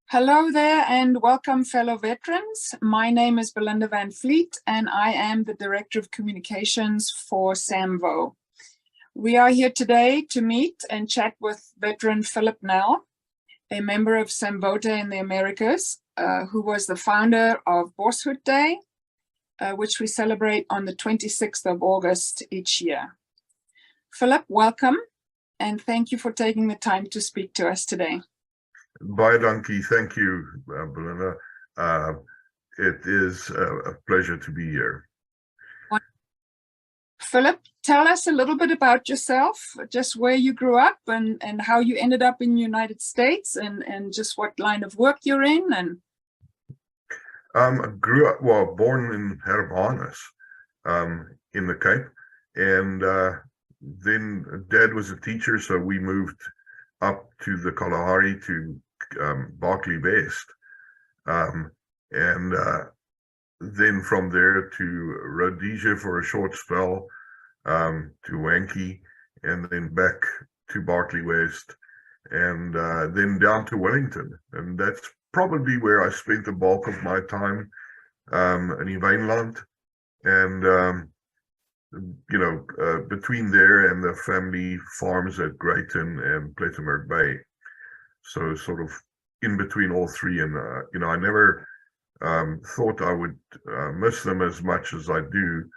Hello there and welcome, fellow veterans. My name is Belinda Van Fleet and I am the Director of Communications for SAMVO. We are here today to meet and chat with veteran Phillip Nel, a member of SAMVO in the Americas, who was the founder of Boeshoed Dag, which we celebrate on the 26th of August each year. Phillip, welcome and thank you for taking the time to speak to us today. Baie dankie. Thank you, Belinda. It is a pleasure to be here. Phillip, tell us a little bit about yourself, just where you grew up and how you ended up in the United States and just what line of work you're in. And I grew up, born in Hermanus, in the Cape, and then Dad was a teacher, so we moved up to the Kalahari to Berkeley West, and then from there to Rhodesia for a short spell, to Wankie, and then back to Berkeley West, and then down to Wellington. And that's probably where I spent the bulk of my time, in Wynland, and between there and the family farms at Greyton and Plettenberg Bay. So sort of in between all three, and I never thought I would miss them as much as I do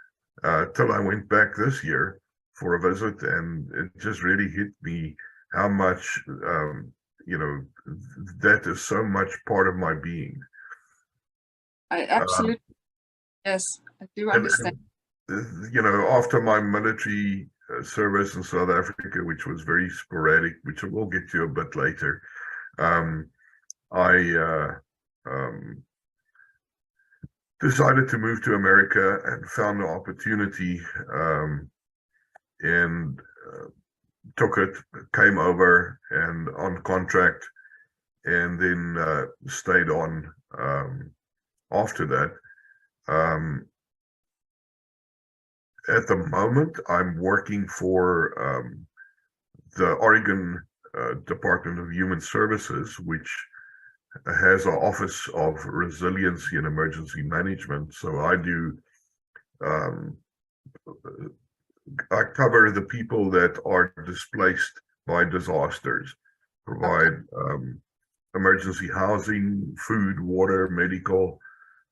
till I went back this year for a visit, and it just really hit me how much that is so much part of my being. I absolutely, yes, I do understand. After my military service in South Africa, which was very sporadic, which we'll get to a bit later, I decided to move to America and found an opportunity, and took it, came over and on contract, and then stayed on after that. At the moment, I'm working for the Oregon Department of Human Services, which has an Office of Resiliency and Emergency Management. So I cover the people that are displaced by disasters, provide emergency housing, food, water, medical,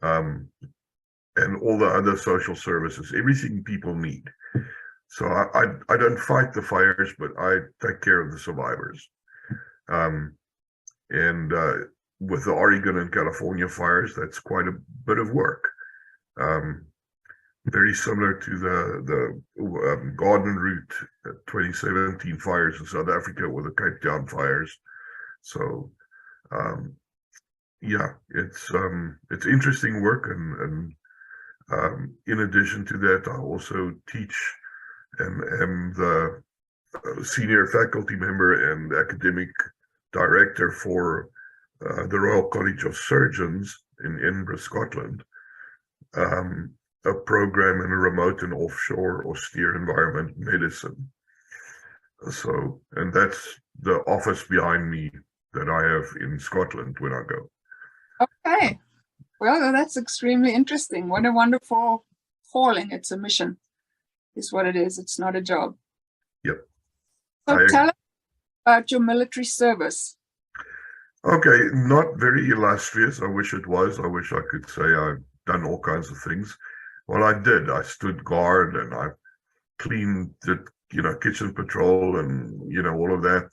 and all the other social services, everything people need. So I don't fight the fires, but I take care of the survivors. And with the Oregon and California fires, that's quite a bit of work. Very similar to the Garden Route 2017 fires in South Africa or the Cape Town fires. So yeah, it's interesting work, and in addition to that, I also teach and am the senior faculty member and academic director for the Royal College of Surgeons in Edinburgh, Scotland, a program in remote and offshore austere environment medicine. So, and that's the office behind me that I have in Scotland when I go. Okay. Well, that's extremely interesting. What a wonderful calling. It's a mission, is what it is. It's not a job. Yep. So tell us about your military service. Okay, not very illustrious. I wish it was. I wish I could say I've done all kinds of things. Well, I did. I stood guard and I cleaned the, kitchen patrol and, all of that.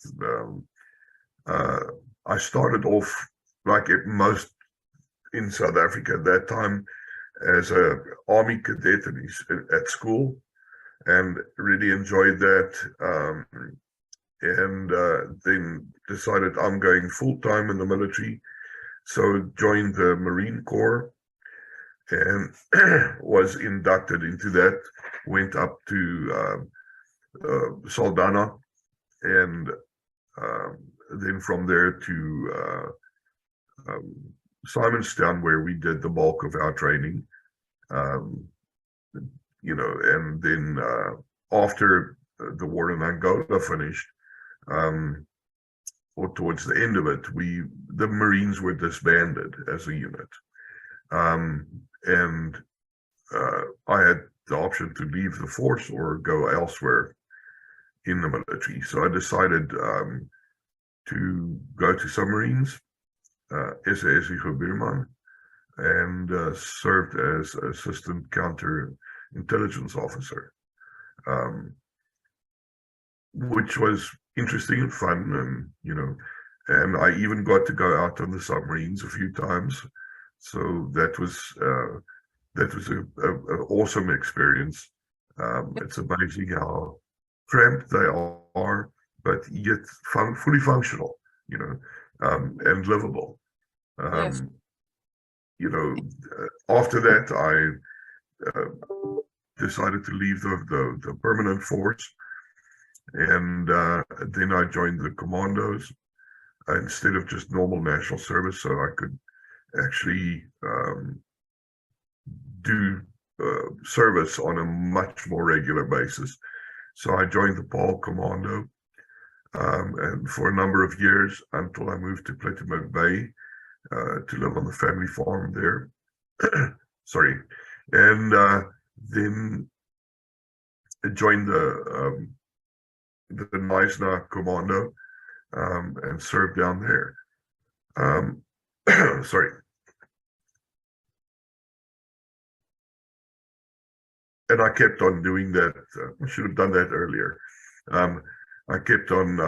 I started off like most in South Africa at that time as a army cadet at school, and really enjoyed that, and then decided I'm going full-time in the military, so joined the Marine Corps and was inducted into that, went up to Saldanha, and then from there to Simonstown, where we did the bulk of our training, and then after the war in Angola finished, or towards the end of it, the Marines were disbanded as a unit. And I had the option to leave the force or go elsewhere in the military. So I decided to go to submarines, SAS Beerman, and served as assistant counter intelligence officer, which was interesting and fun, and and I even got to go out on the submarines a few times. So that was an awesome experience. It's amazing how cramped they are, but yet fully functional, and livable. Yes. After that, I decided to leave the permanent force, and then I joined the commandos instead of just normal national service, so I could actually do service on a much more regular basis. So I joined the Paul Commando, and for a number of years until I moved to Plettenberg Bay to live on the family farm there. Sorry, and then joined the Neisner Commando and served down there. Sorry. And I kept on doing that. I should have done that earlier. I kept on,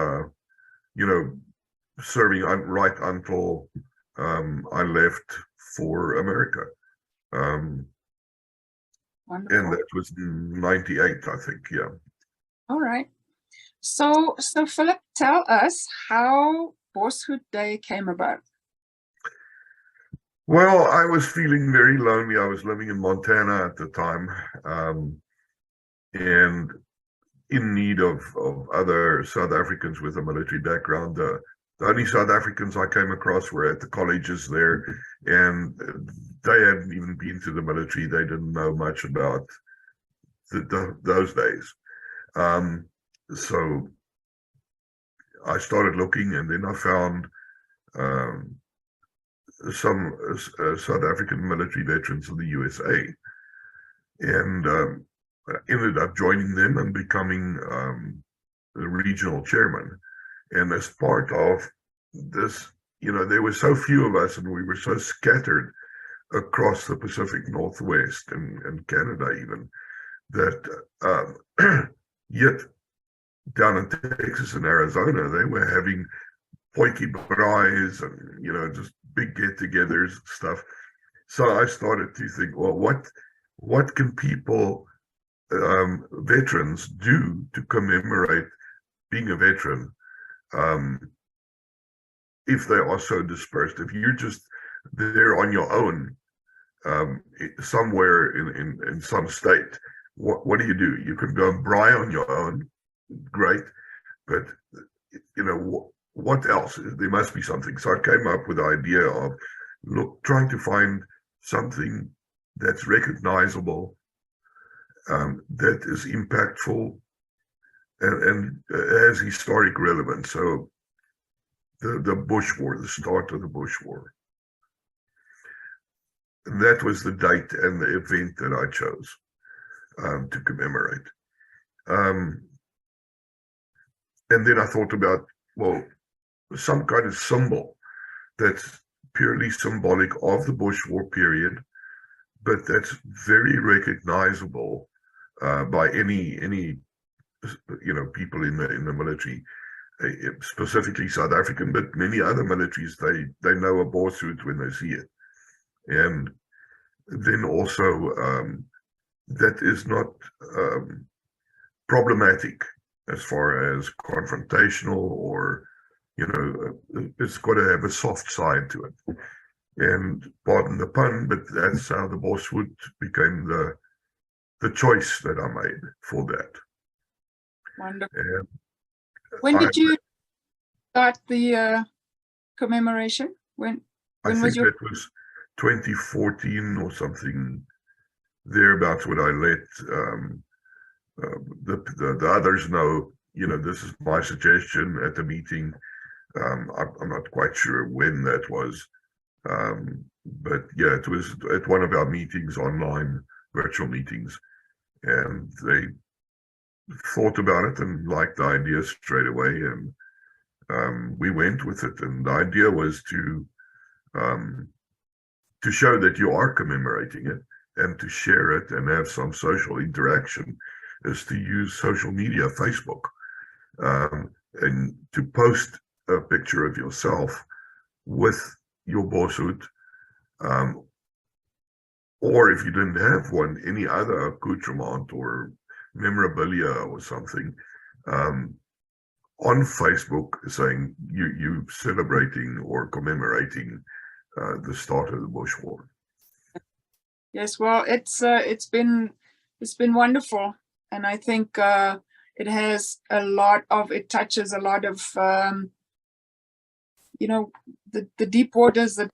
serving right until I left for America. Wonderful. And that was in '98, I think. Yeah. All right. So Phillip, tell us how Boeshoed Day came about. Well, I was feeling very lonely. I was living in Montana at the time, and in need of other South Africans with a military background. The only South Africans I came across were at the colleges there, and they hadn't even been to the military. They didn't know much about those days. So I started looking, and then I found some South African military veterans of the USA, and ended up joining them and becoming the regional chairman. And as part of this, there were so few of us, and we were so scattered across the Pacific Northwest and Canada even, that yet down in Texas and Arizona, they were having potjie braais and just big get-togethers and stuff. So I started to think, well, what can people, veterans, do to commemorate being a veteran if they are so dispersed? If you're just there on your own somewhere in some state, what do? You can go and braai on your own, great, but what else? There must be something. So I came up with the idea of trying to find something that's recognizable, that is impactful, and has historic relevance. So the Bush War, the start of the Bush War. And that was the date and the event that I chose to commemorate. And then I thought about, well, some kind of symbol that's purely symbolic of the Bush War period, but that's very recognizable by any people in the military, specifically South African, but many other militaries, they know a Boeshoed when they see it. And then also that is not problematic as far as confrontational, or it's got to have a soft side to it. And pardon the pun, but that's how the Boeshoed became the choice that I made for that. Wonderful. And when did you start the commemoration? When I was think that was 2014 or something thereabouts, when I let the others know, this is my suggestion at the meeting. I'm not quite sure when that was, but yeah, it was at one of our meetings, online virtual meetings, and they thought about it and liked the idea straight away, and we went with it. And the idea was to show that you are commemorating it and to share it and have some social interaction, is to use social media, Facebook, and to post a picture of yourself with your Boeshoed, or if you didn't have one, any other accoutrement or memorabilia or something, on Facebook, saying you celebrating or commemorating the start of the Bush War. Yes, well, it's been wonderful, and I think it has it touches a lot of you know, the deep waters that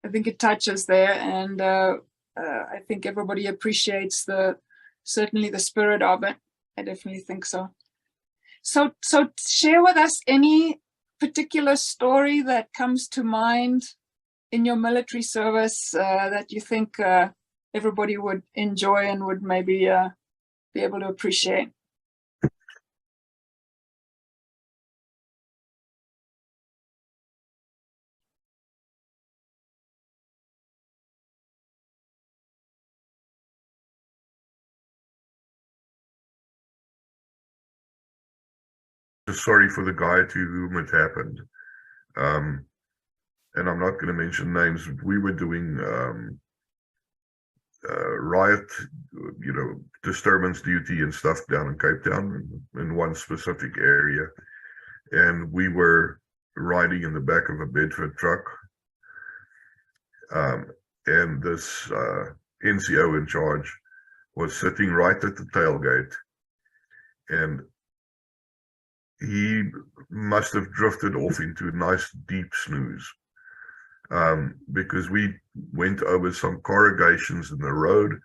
I think it touches there, and I think everybody appreciates certainly the spirit of it. I definitely think so. So share with us any particular story that comes to mind in your military service that you think everybody would enjoy and would maybe be able to appreciate. Sorry for the guy to whom it happened. And I'm not going to mention names. We were doing riot, disturbance duty and stuff down in Cape Town in one specific area. And we were riding in the back of a Bedford truck. And this NCO in charge was sitting right at the tailgate. And he must have drifted off into a nice deep snooze, because we went over some corrugations in the road,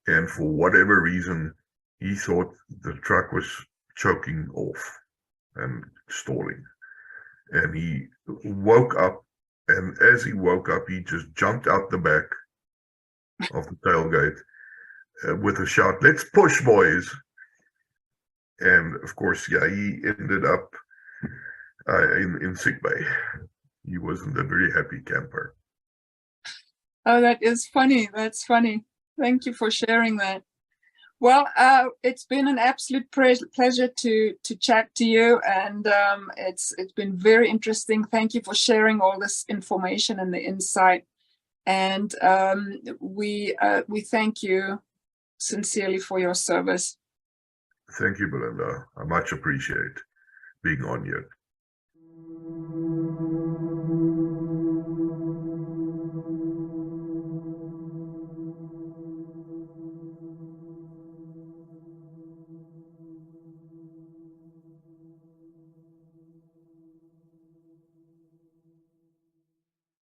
and for whatever reason, he thought the truck was choking off and stalling. And he woke up, and as he woke up, he just jumped out the back of the tailgate with a shout, "Let's push, boys." And of course, yeah, he ended up in sick bay. He wasn't a very happy camper. Oh, that is funny. That's funny. Thank you for sharing that. Well, it's been an absolute pleasure to chat to you, and it's been very interesting. Thank you for sharing all this information and the insight. And we thank you sincerely for your service. Thank you, Belinda. I much appreciate being on here.